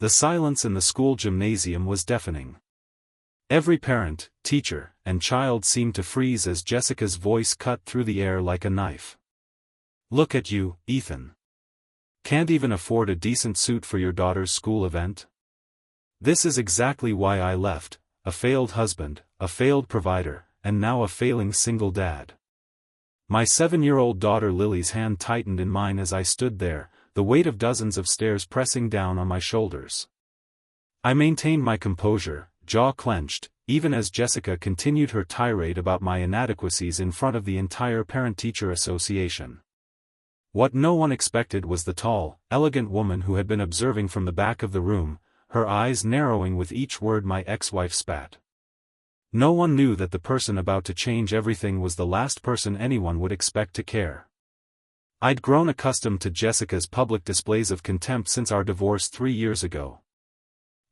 The silence in the school gymnasium was deafening. Every parent, teacher, and child seemed to freeze as Jessica's voice cut through the air like a knife. "Look at you, Ethan. Can't even afford a decent suit for your daughter's school event? This is exactly why I left, a failed husband, a failed provider, and now a failing single dad." My 7-year-old daughter Lily's hand tightened in mine as I stood there, the weight of dozens of stares pressing down on my shoulders. I maintained my composure, jaw clenched, even as Jessica continued her tirade about my inadequacies in front of the entire parent-teacher association. What no one expected was the tall, elegant woman who had been observing from the back of the room, her eyes narrowing with each word my ex-wife spat. No one knew that the person about to change everything was the last person anyone would expect to care. I'd grown accustomed to Jessica's public displays of contempt since our divorce 3 years ago.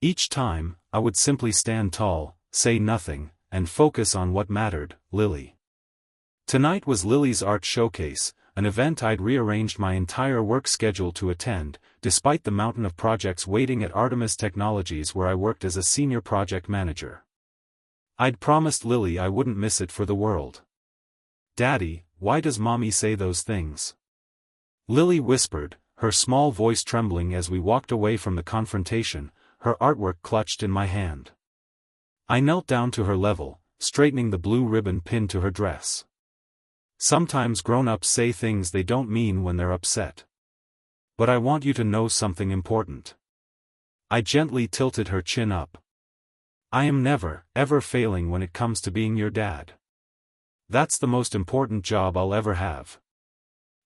Each time, I would simply stand tall, say nothing, and focus on what mattered, Lily. Tonight was Lily's art showcase, an event I'd rearranged my entire work schedule to attend, despite the mountain of projects waiting at Artemis Technologies where I worked as a senior project manager. I'd promised Lily I wouldn't miss it for the world. "Daddy, why does Mommy say those things?" Lily whispered, her small voice trembling as we walked away from the confrontation, her artwork clutched in my hand. I knelt down to her level, straightening the blue ribbon pinned to her dress. "Sometimes grown-ups say things they don't mean when they're upset. But I want you to know something important." I gently tilted her chin up. "I am never, ever failing when it comes to being your dad. That's the most important job I'll ever have."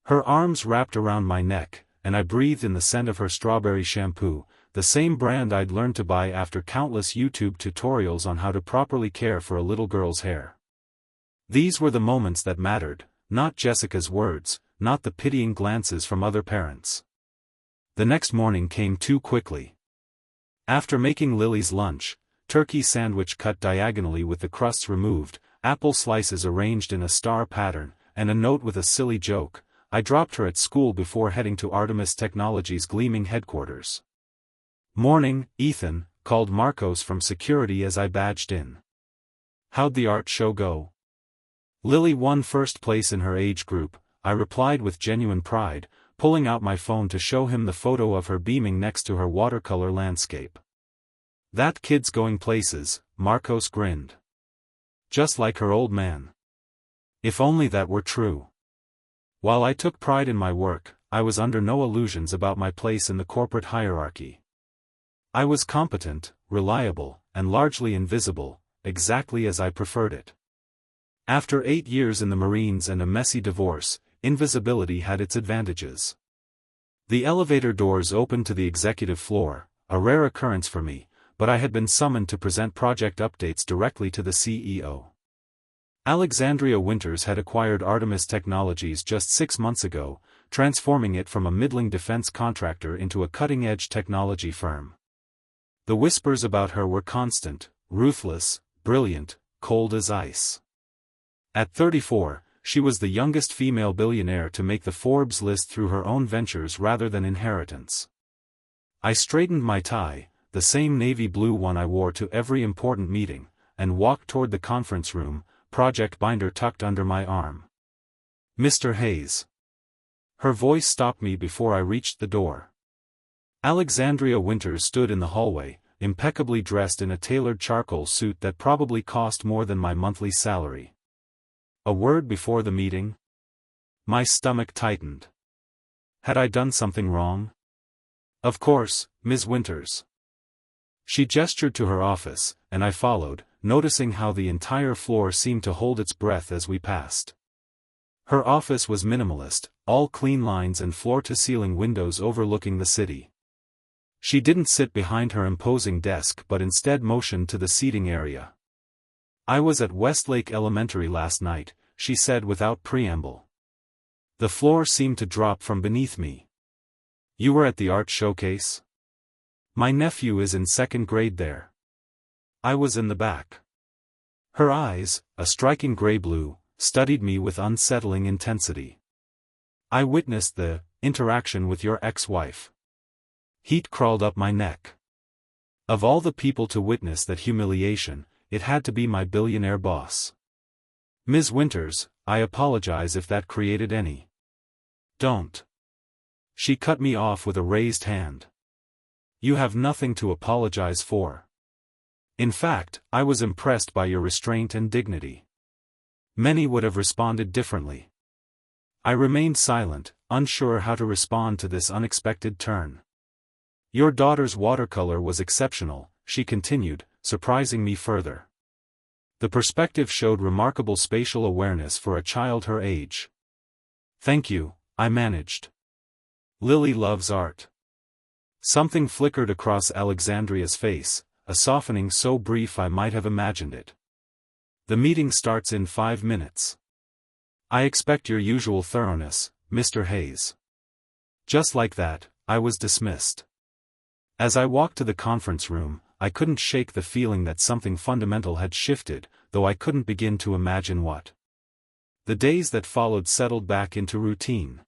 Her arms wrapped around my neck, and I breathed in the scent of her strawberry shampoo, the same brand I'd learned to buy after countless YouTube tutorials on how to properly care for a little girl's hair. These were the moments that mattered, not Jessica's words, not the pitying glances from other parents. The next morning came too quickly. After making Lily's lunch, turkey sandwich cut diagonally with the crusts removed, apple slices arranged in a star pattern, and a note with a silly joke, I dropped her at school before heading to Artemis Technologies' gleaming headquarters. "Morning, Ethan," called Marcos from security as I badged in. "How'd the art show go?" "Lily won first place in her age group," I replied with genuine pride, pulling out my phone to show him the photo of her beaming next to her watercolor landscape. "That kid's going places," Marcos grinned. "Just like her old man. If only that were true." While I took pride in my work, I was under no illusions about my place in the corporate hierarchy. I was competent, reliable, and largely invisible, exactly as I preferred it. After 8 years in the Marines and a messy divorce, invisibility had its advantages. The elevator doors opened to the executive floor, a rare occurrence for me, but I had been summoned to present project updates directly to the CEO. Alexandria Winters had acquired Artemis Technologies just 6 months ago, transforming it from a middling defense contractor into a cutting-edge technology firm. The whispers about her were constant, ruthless, brilliant, cold as ice. At 34, she was the youngest female billionaire to make the Forbes list through her own ventures rather than inheritance. I straightened my tie, the same navy blue one I wore to every important meeting, and walked toward the conference room, project binder tucked under my arm. "Mr. Hayes." Her voice stopped me before I reached the door. Alexandria Winters stood in the hallway, impeccably dressed in a tailored charcoal suit that probably cost more than my monthly salary. "A word before the meeting?" My stomach tightened. Had I done something wrong? "Of course, Ms. Winters." She gestured to her office, and I followed, noticing how the entire floor seemed to hold its breath as we passed. Her office was minimalist, all clean lines and floor-to-ceiling windows overlooking the city. She didn't sit behind her imposing desk but instead motioned to the seating area. "I was at Westlake Elementary last night," she said without preamble. The floor seemed to drop from beneath me. "You were at the art showcase?" "My nephew is in 2nd grade there." I was in the back. Her eyes, a striking gray-blue, studied me with unsettling intensity. "I witnessed the interaction with your ex-wife." Heat crawled up my neck. Of all the people to witness that humiliation, it had to be my billionaire boss. Ms. Winters, I apologize if that created any. Don't. She cut me off with a raised hand. You have nothing to apologize for. In fact, I was impressed by your restraint and dignity. Many would have responded differently. I remained silent, unsure how to respond to this unexpected turn. Your daughter's watercolor was exceptional, she continued, surprising me further. The perspective showed remarkable spatial awareness for a child her age. Thank you, I managed. Lily loves art. Something flickered across Alexandria's face, a softening so brief I might have imagined it. The meeting starts in 5 minutes. I expect your usual thoroughness, Mr. Hayes. Just like that, I was dismissed. As I walked to the conference room, I couldn't shake the feeling that something fundamental had shifted, though I couldn't begin to imagine what. The days that followed settled back into routine.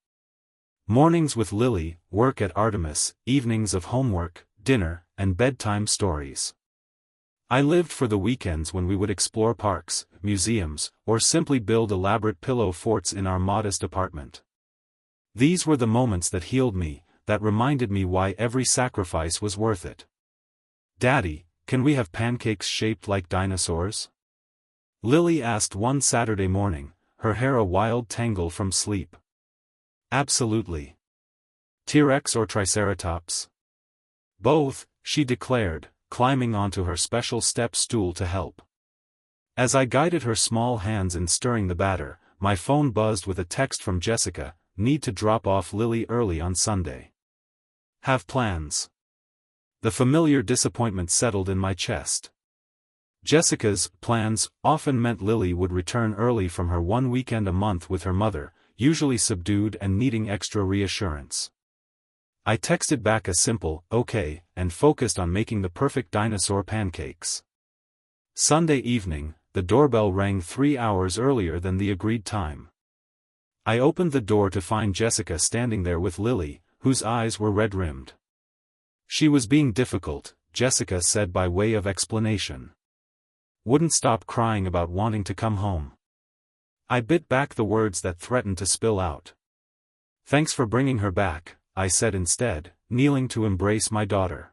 Mornings with Lily, work at Artemis, evenings of homework, dinner, and bedtime stories. I lived for the weekends when we would explore parks, museums, or simply build elaborate pillow forts in our modest apartment. These were the moments that healed me, that reminded me why every sacrifice was worth it. Daddy, can we have pancakes shaped like dinosaurs? Lily asked one Saturday morning, her hair a wild tangle from sleep. Absolutely. T-Rex or Triceratops? Both, she declared, climbing onto her special step stool to help. As I guided her small hands in stirring the batter, my phone buzzed with a text from Jessica, need to drop off Lily early on Sunday. Have plans. The familiar disappointment settled in my chest. Jessica's plans often meant Lily would return early from her one weekend a month with her mother, usually subdued and needing extra reassurance. I texted back a simple, okay, and focused on making the perfect dinosaur pancakes. Sunday evening, the doorbell rang 3 hours earlier than the agreed time. I opened the door to find Jessica standing there with Lily, whose eyes were red-rimmed. She was being difficult, Jessica said by way of explanation. Wouldn't stop crying about wanting to come home. I bit back the words that threatened to spill out. Thanks for bringing her back, I said instead, kneeling to embrace my daughter.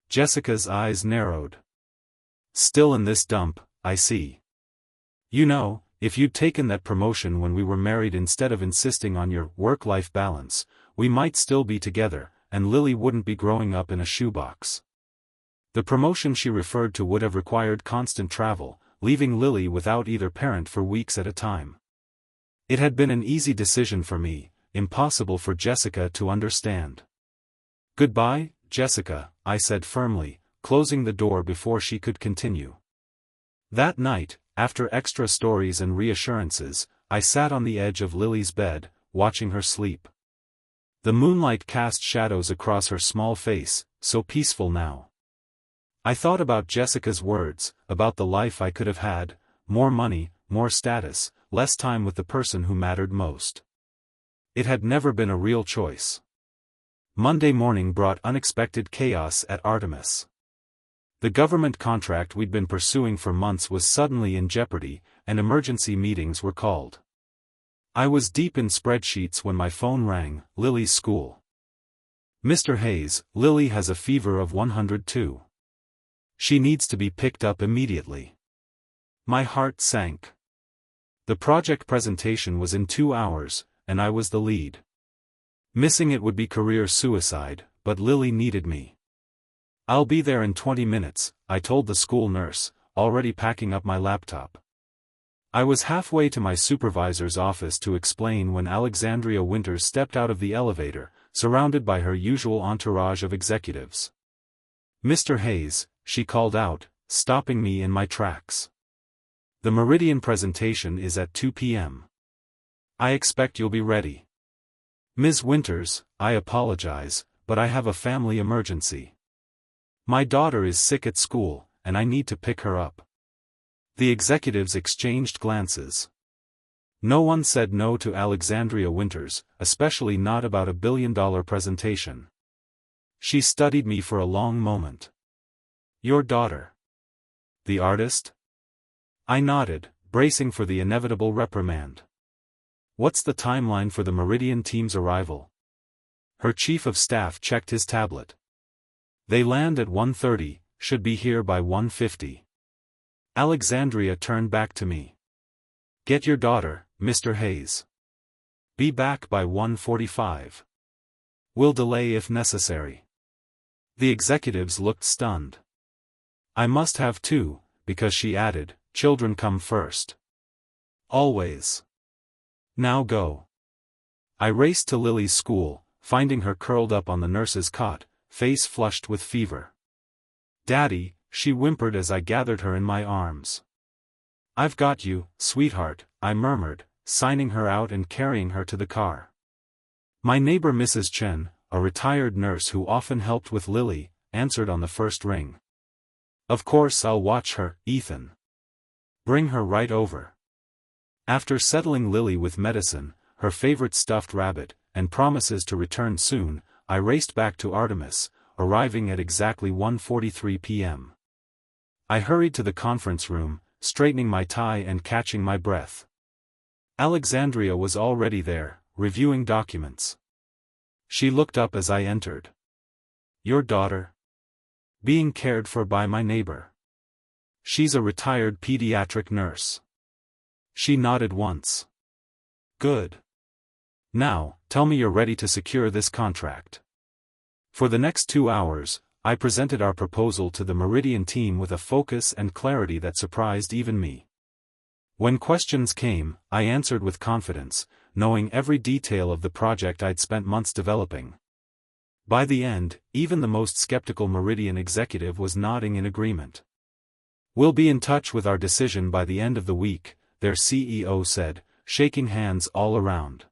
Jessica's eyes narrowed. Still in this dump, I see. You know, if you'd taken that promotion when we were married instead of insisting on your work-life balance, we might still be together, and Lily wouldn't be growing up in a shoebox. The promotion she referred to would have required constant travel, leaving Lily without either parent for weeks at a time. It had been an easy decision for me, impossible for Jessica to understand. Goodbye, Jessica, I said firmly, closing the door before she could continue. That night, after extra stories and reassurances, I sat on the edge of Lily's bed, watching her sleep. The moonlight cast shadows across her small face, so peaceful now. I thought about Jessica's words, about the life I could have had, more money, more status, less time with the person who mattered most. It had never been a real choice. Monday morning brought unexpected chaos at Artemis. The government contract we'd been pursuing for months was suddenly in jeopardy, and emergency meetings were called. I was deep in spreadsheets when my phone rang, Lily's school. Mr. Hayes, Lily has a fever of 102. She needs to be picked up immediately. My heart sank. The project presentation was in 2 hours, and I was the lead. Missing it would be career suicide, but Lily needed me. I'll be there in 20 minutes, I told the school nurse, already packing up my laptop. I was halfway to my supervisor's office to explain when Alexandria Winters stepped out of the elevator, surrounded by her usual entourage of executives. Mr. Hayes, she called out, stopping me in my tracks. The Meridian presentation is at 2 p.m. I expect you'll be ready. Ms. Winters, I apologize, but I have a family emergency. My daughter is sick at school, and I need to pick her up. The executives exchanged glances. No one said no to Alexandria Winters, especially not about $1 billion presentation. She studied me for a long moment. Your daughter. The artist? I nodded, bracing for the inevitable reprimand. What's the timeline for the Meridian team's arrival? Her chief of staff checked his tablet. They land at 1:30, should be here by 1:50. Alexandria turned back to me. Get your daughter, Mr. Hayes. Be back by 1:45. We'll delay if necessary. The executives looked stunned. I must have two, because she added, children come first. Always. Now go. I raced to Lily's school, finding her curled up on the nurse's cot, face flushed with fever. Daddy, she whimpered as I gathered her in my arms. I've got you, sweetheart, I murmured, signing her out and carrying her to the car. My neighbor Mrs. Chen, a retired nurse who often helped with Lily, answered on the first ring. Of course I'll watch her, Ethan. Bring her right over. After settling Lily with medicine, her favorite stuffed rabbit, and promises to return soon, I raced back to Artemis, arriving at exactly 1:43 p.m. I hurried to the conference room, straightening my tie and catching my breath. Alexandria was already there, reviewing documents. She looked up as I entered. Your daughter? Being cared for by my neighbor. She's a retired pediatric nurse. She nodded once. Good. Now, tell me you're ready to secure this contract. For the next 2 hours, I presented our proposal to the Meridian team with a focus and clarity that surprised even me. When questions came, I answered with confidence, knowing every detail of the project I'd spent months developing. By the end, even the most skeptical Meridian executive was nodding in agreement. We'll be in touch with our decision by the end of the week, their CEO said, shaking hands all around.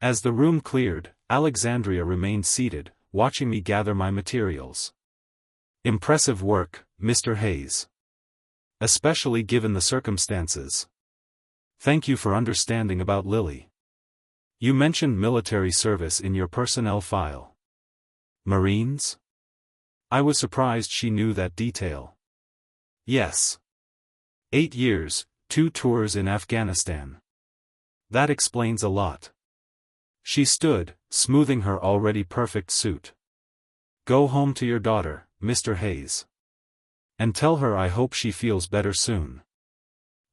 As the room cleared, Alexandria remained seated, watching me gather my materials. Impressive work, Mr. Hayes. Especially given the circumstances. Thank you for understanding about Lily. You mentioned military service in your personnel file. Marines? I was surprised she knew that detail. Yes. 8 years, 2 tours in Afghanistan. That explains a lot. She stood, smoothing her already perfect suit. Go home to your daughter, Mr. Hayes. And tell her I hope she feels better soon.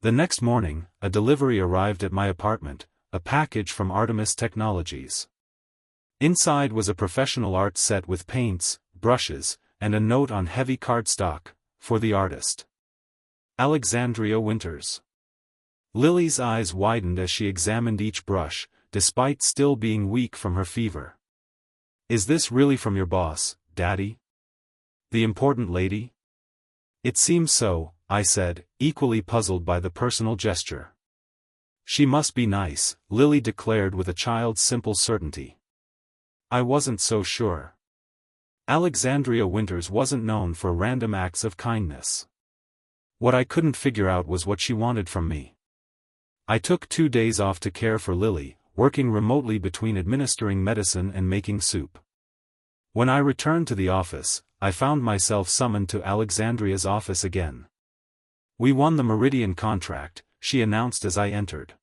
The next morning, a delivery arrived at my apartment, a package from Artemis Technologies. Inside was a professional art set with paints, brushes, and a note on heavy cardstock, for the artist. Alexandria Winters. Lily's eyes widened as she examined each brush, despite still being weak from her fever. Is this really from your boss, Daddy? The important lady? It seems so, I said, equally puzzled by the personal gesture. She must be nice, Lily declared with a child's simple certainty. I wasn't so sure. Alexandria Winters wasn't known for random acts of kindness. What I couldn't figure out was what she wanted from me. I took 2 days off to care for Lily, working remotely between administering medicine and making soup. When I returned to the office, I found myself summoned to Alexandria's office again. We won the Meridian contract, she announced as I entered.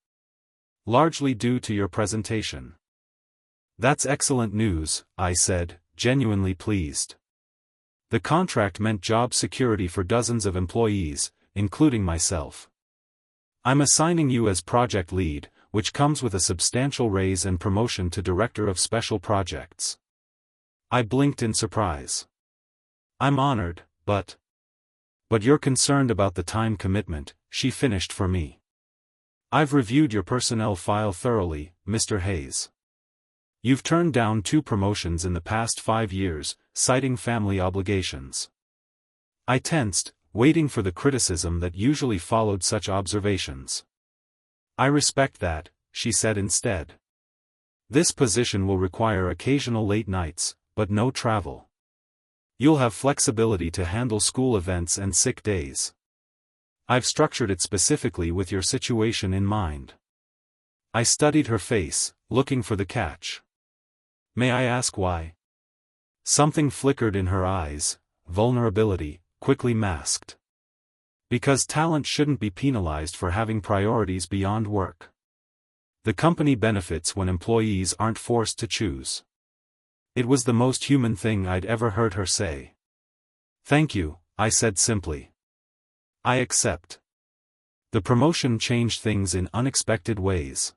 Largely due to your presentation. That's excellent news, I said, genuinely pleased. The contract meant job security for dozens of employees, including myself. I'm assigning you as project lead, which comes with a substantial raise and promotion to Director of Special Projects. I blinked in surprise. I'm honored, but you're concerned about the time commitment, she finished for me. I've reviewed your personnel file thoroughly, Mr. Hayes. You've turned down 2 promotions in the past 5 years, citing family obligations. I tensed, waiting for the criticism that usually followed such observations. I respect that, she said instead. This position will require occasional late nights, but no travel. You'll have flexibility to handle school events and sick days. I've structured it specifically with your situation in mind. I studied her face, looking for the catch. May I ask why? Something flickered in her eyes, vulnerability, quickly masked. Because talent shouldn't be penalized for having priorities beyond work. The company benefits when employees aren't forced to choose. It was the most human thing I'd ever heard her say. "Thank you," I said simply. "I accept." The promotion changed things in unexpected ways.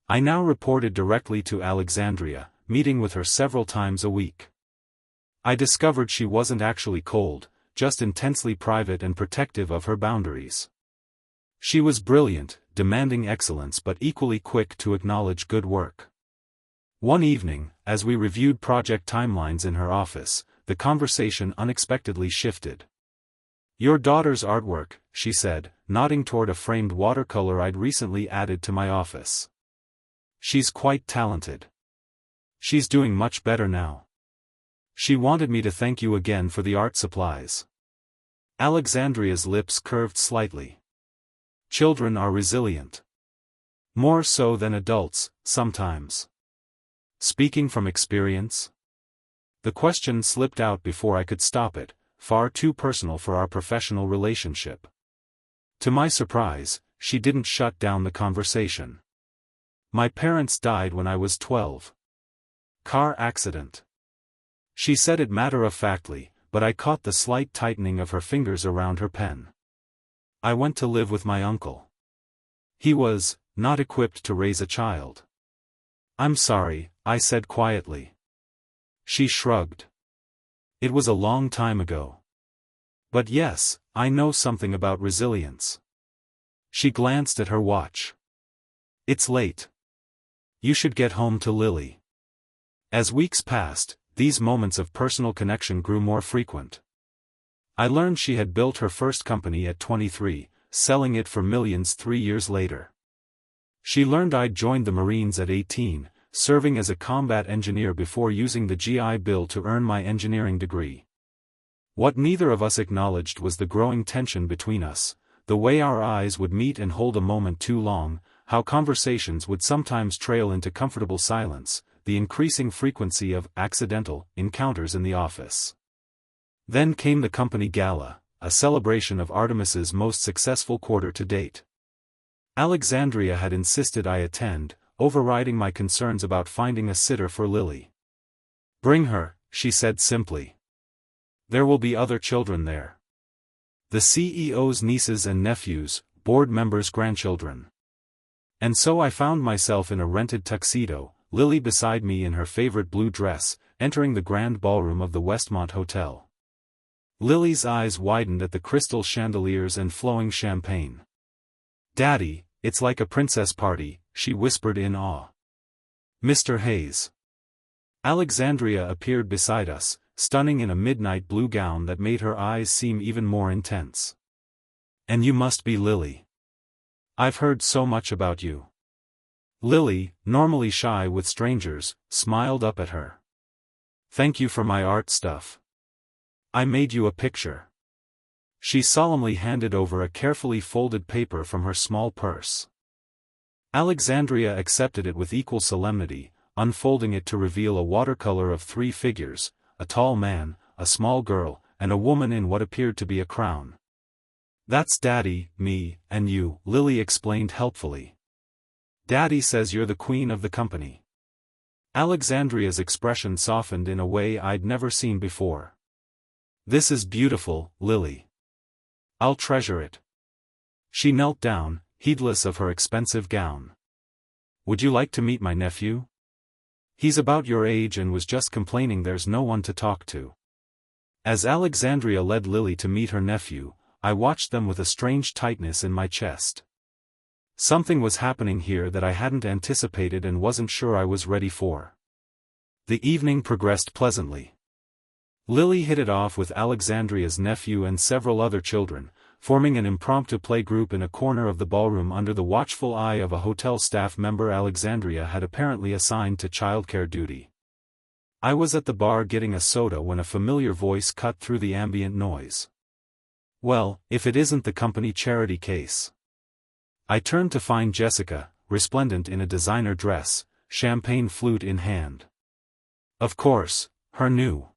I now reported directly to Alexandria, meeting with her several times a week. I discovered she wasn't actually cold, just intensely private and protective of her boundaries. She was brilliant, demanding excellence but equally quick to acknowledge good work. One evening, as we reviewed project timelines in her office, the conversation unexpectedly shifted. "Your daughter's artwork," she said, nodding toward a framed watercolor I'd recently added to my office. "She's quite talented. She's doing much better now. She wanted me to thank you again for the art supplies." Alexandria's lips curved slightly. Children are resilient. More so than adults, sometimes. Speaking from experience? The question slipped out before I could stop it, far too personal for our professional relationship. To my surprise, she didn't shut down the conversation. "My parents died when I was 12. Car accident." She said it matter-of-factly, but I caught the slight tightening of her fingers around her pen. "I went to live with my uncle. He was not equipped to raise a child." "I'm sorry," I said quietly. She shrugged. "It was a long time ago. But yes, I know something about resilience." She glanced at her watch. "It's late. You should get home to Lily." As weeks passed, these moments of personal connection grew more frequent. I learned she had built her first company at 23, selling it for millions 3 years later. She learned I'd joined the Marines at 18, serving as a combat engineer before using the GI Bill to earn my engineering degree. What neither of us acknowledged was the growing tension between us, the way our eyes would meet and hold a moment too long, how conversations would sometimes trail into comfortable silence, the increasing frequency of accidental encounters in the office. Then came the company gala, a celebration of Artemis's most successful quarter to date. Alexandria had insisted I attend, overriding my concerns about finding a sitter for Lily. "Bring her," she said simply. "There will be other children there. The CEO's nieces and nephews, board members' grandchildren." And so I found myself in a rented tuxedo, Lily beside me in her favorite blue dress, entering the grand ballroom of the Westmont Hotel. Lily's eyes widened at the crystal chandeliers and flowing champagne. "Daddy, it's like a princess party," she whispered in awe. "Mr. Hayes." Alexandria appeared beside us, stunning in a midnight blue gown that made her eyes seem even more intense. "And you must be Lily. I've heard so much about you." Lily, normally shy with strangers, smiled up at her. "Thank you for my art stuff. I made you a picture." She solemnly handed over a carefully folded paper from her small purse. Alexandria accepted it with equal solemnity, unfolding it to reveal a watercolor of 3 figures, a tall man, a small girl, and a woman in what appeared to be a crown. "That's Daddy, me, and you," Lily explained helpfully. "Daddy says you're the queen of the company." Alexandria's expression softened in a way I'd never seen before. "This is beautiful, Lily. I'll treasure it." She knelt down, heedless of her expensive gown. "Would you like to meet my nephew? He's about your age and was just complaining there's no one to talk to." As Alexandria led Lily to meet her nephew, I watched them with a strange tightness in my chest. Something was happening here that I hadn't anticipated and wasn't sure I was ready for. The evening progressed pleasantly. Lily hit it off with Alexandria's nephew and several other children, forming an impromptu play group in a corner of the ballroom under the watchful eye of a hotel staff member Alexandria had apparently assigned to childcare duty. I was at the bar getting a soda when a familiar voice cut through the ambient noise. "Well, if it isn't the company charity case." I turned to find Jessica, resplendent in a designer dress, champagne flute in hand. Of course, her new